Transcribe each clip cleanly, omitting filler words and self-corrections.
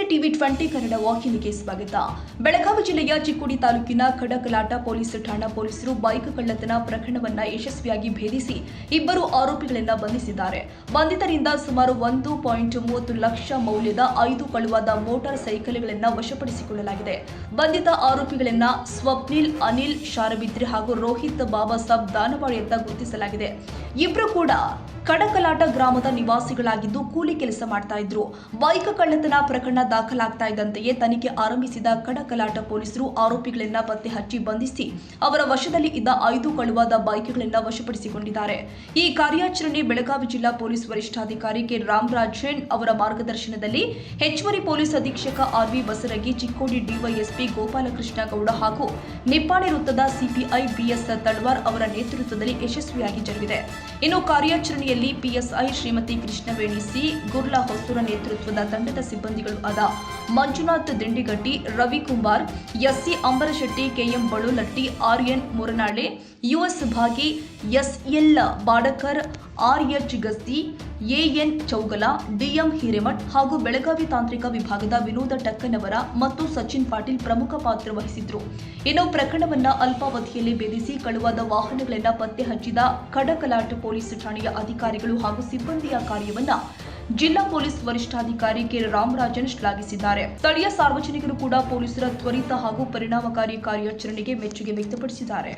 TV 20 Kannada ವಾಹಿನಿಗೆ ಸ್ವಾಗತ. ಬೆಳಗಾವಿ ಜಿಲ್ಲೆಯ ಚಿಕ್ಕೋಡಿ ತಾಲೂಕಿನ ಕಡಕಲಾಟ ಪೊಲೀಸ್ ಠಾಣಾ ಪೊಲೀಸರು ಬೈಕ್ ಕಳ್ಳತನ ಪ್ರಕರಣವನ್ನು ಯಶಸ್ವಿಯಾಗಿ ಭೇದಿಸಿ ಇಬ್ಬರು ಆರೋಪಿಗಳನ್ನು ಬಂಧಿಸಿದ್ದಾರೆ. ಬಂಧಿತರಿಂದ ಸುಮಾರು 1.30 ಲಕ್ಷ ಮೌಲ್ಯದ 5 ಕಳುವಾದ ಮೋಟಾರ್ ಸೈಕಲ್ಗಳನ್ನು ವಶಪಡಿಸಿಕೊಳ್ಳಲಾಗಿದೆ. ಬಂಧಿತ ಆರೋಪಿಗಳನ್ನು ಸ್ವಪ್ನಿಲ್, ಅನಿಲ್ ಶಾರಬಿದ್ರಿ ಹಾಗೂ ರೋಹಿತ್ ಬಾಬಾ ಸಾಬ್ ದಾನವಾಡಿ ಅಂತ ಗುರುತಿಸಲಾಗಿದೆ. ಇಬ್ಬರು ಕೂಡ ಕಡಕಲಾಟ ಗ್ರಾಮದ ನಿವಾಸಿಗಳಾಗಿದ್ದು ಕೂಲಿ ಕೆಲಸ ಮಾಡ್ತಾ ಇದ್ರು. ಬೈಕ್ ಕಳ್ಳತನ ಪ್ರಕರಣ ದಾಖಲಾಗ್ತಾ ಇದ್ದಂತೆಯೇ ತನಿಖೆ ಆರಂಭಿಸಿದ ಕಡಕಲಾಟ ಪೊಲೀಸರು ಆರೋಪಿಗಳನ್ನ ಪತ್ತೆ ಹಚ್ಚಿ ಬಂಧಿಸಿ ಅವರ ವಶದಲ್ಲಿ ಇದ್ದ 5 ಕಳುವಾದ ಬೈಕ್ಗಳನ್ನು ವಶಪಡಿಸಿಕೊಂಡಿದ್ದಾರೆ. ಈ ಕಾರ್ಯಾಚರಣೆ ಬೆಳಗಾವಿ ಜಿಲ್ಲಾ ಪೊಲೀಸ್ ವರಿಷ್ಠಾಧಿಕಾರಿ ಕೆ ರಾಮರಾಜನ್ ಅವರ ಮಾರ್ಗದರ್ಶನದಲ್ಲಿ ಹೆಚ್ಚುವರಿ ಪೊಲೀಸ್ ಅಧೀಕ್ಷಕ ಆರ್ವಿ ಬಸರಗಿ, ಚಿಕ್ಕೋಡಿ ಡಿವೈಎಸ್ಪಿ ಗೋಪಾಲಕೃಷ್ಣ ಗೌಡ ಹಾಗೂ ನಿಪ್ಪಾಣಿ ವೃತ್ತದ ಸಿಪಿಐ ಬಿಎಸ್ ತಳವಾರ್ ಅವರ ನೇತೃತ್ವದಲ್ಲಿ ಯಶಸ್ವಿಯಾಗಿ ಜರುಗಿದೆ. ಇನ್ನು ಕಾರ್ಯಾಚರಣೆಯಲ್ಲಿ ಪಿಎಸ್ಐ ಶ್ರೀಮತಿ ಕೃಷ್ಣವೇಣಿ ಸಿ, ಗುರ್ಲಾ ಹೊಸೂರ ನೇತೃತ್ವದ ತಂಡದ ಸಿಬ್ಬಂದಿಗಳು ಆದ Manjunath Dindigatti, Ravi Kumbar, SC Ambarshetti, KM Balulatti, RN Muranale, US Bhagi, SL Badakar, RH Gasti, AN Chougala, DM Hiremath ಹಾಗೂ ಬೆಳಗಾವಿ ತಾಂತ್ರಿಕ ವಿಭಾಗದ ವಿನೋದ ಟಕ್ಕನವರ ಮತ್ತು ಸಚಿನ್ ಪಾಟೀಲ್ ಪ್ರಮುಖ ಪಾತ್ರ ವಹಿಸಿದ್ರು. ಇನ್ನು ಪ್ರಕರಣವನ್ನು ಅಲ್ಪಾವಧಿಯಲ್ಲಿ ಭೇದಿಸಿ ಕಳುವಾದ ವಾಹನಗಳನ್ನು ಪತ್ತೆ ಹಚ್ಚಿದ ಕಡಕಲಾಟ ಪೊಲೀಸ್ ಠಾಣೆಯ ಅಧಿಕಾರಿಗಳು ಹಾಗೂ ಸಿಬ್ಬಂದಿಯ ಕಾರ್ಯವನ್ನ ಜಿಲ್ಲಾ ಪೊಲೀಸ್ ವರಿಷ್ಠಾಧಿಕಾರಿ ಕೆ ರಾಮರಾಜನ್ ಶ್ಲಾಘಿಸಿದ್ದಾರೆ. ಸ್ಥಳೀಯ ಸಾರ್ವಜನಿಕರು ಕೂಡ ಪೊಲೀಸರ ತ್ವರಿತ ಹಾಗೂ ಪರಿಣಾಮಕಾರಿ ಕಾರ್ಯಾಚರಣೆಗೆ ಮೆಚ್ಚುಗೆ ವ್ಯಕ್ತಪಡಿಸಿದ್ದಾರೆ.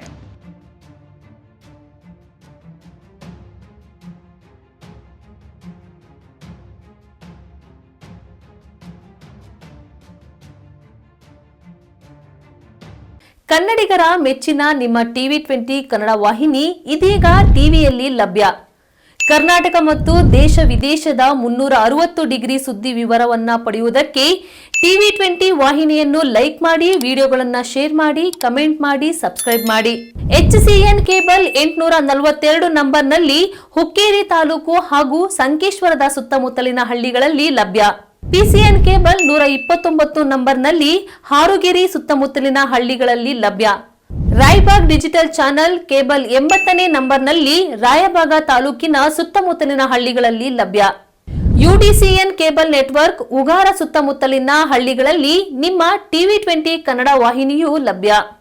ಕನ್ನಡಿಗರ ಮೆಚ್ಚಿನ ನಿಮ್ಮ ಟಿವಿ 20 ಕನ್ನಡ ವಾಹಿನಿ ಇದೀಗ ಟಿವಿಯಲ್ಲಿ ಲಭ್ಯ. ಕರ್ನಾಟಕ ಮತ್ತು ದೇಶ ವಿದೇಶದ 360 ಡಿಗ್ರಿ ಸುದ್ದಿ ವಿವರವನ್ನ ಪಡೆಯುವುದಕ್ಕೆ ಟಿವಿ 20 ವಾಹಿನಿಯನ್ನು ಲೈಕ್ ಮಾಡಿ, ವಿಡಿಯೋಗಳನ್ನು ಶೇರ್ ಮಾಡಿ, ಕಮೆಂಟ್ ಮಾಡಿ, ಸಬ್ಸ್ಕ್ರೈಬ್ ಮಾಡಿ. HCN ಕೇಬಲ್ 842 ನಂಬರ್ನಲ್ಲಿ ಹುಕ್ಕೇರಿ ತಾಲೂಕು ಹಾಗೂ ಸಂಕೇಶ್ವರದ ಸುತ್ತಮುತ್ತಲಿನ ಹಳ್ಳಿಗಳಲ್ಲಿ ಲಭ್ಯ. PCN ಕೇಬಲ್ 129 ನಂಬರ್ನಲ್ಲಿ ಹಾರುಗೆರೆ ಸುತ್ತಮುತ್ತಲಿನ ಹಳ್ಳಿಗಳಲ್ಲಿ ಲಭ್ಯ. ರಾಯಬಾಗ್ ಡಿಜಿಟಲ್ ಚಾನೆಲ್ ಕೇಬಲ್ 80ನೇ ನಂಬರ್ನಲ್ಲಿ ರಾಯಬಾಗ ತಾಲೂಕಿನ ಸುತ್ತಮುತ್ತಲಿನ ಹಳ್ಳಿಗಳಲ್ಲಿ ಲಭ್ಯ. UDCN ಕೇಬಲ್ ನೆಟ್ವರ್ಕ್ ಉಗಾರ ಸುತ್ತಮುತ್ತಲಿನ ಹಳ್ಳಿಗಳಲ್ಲಿ ನಿಮ್ಮ ಟಿವಿ 20 ಕನ್ನಡ ವಾಹಿನಿಯೂ ಲಭ್ಯ.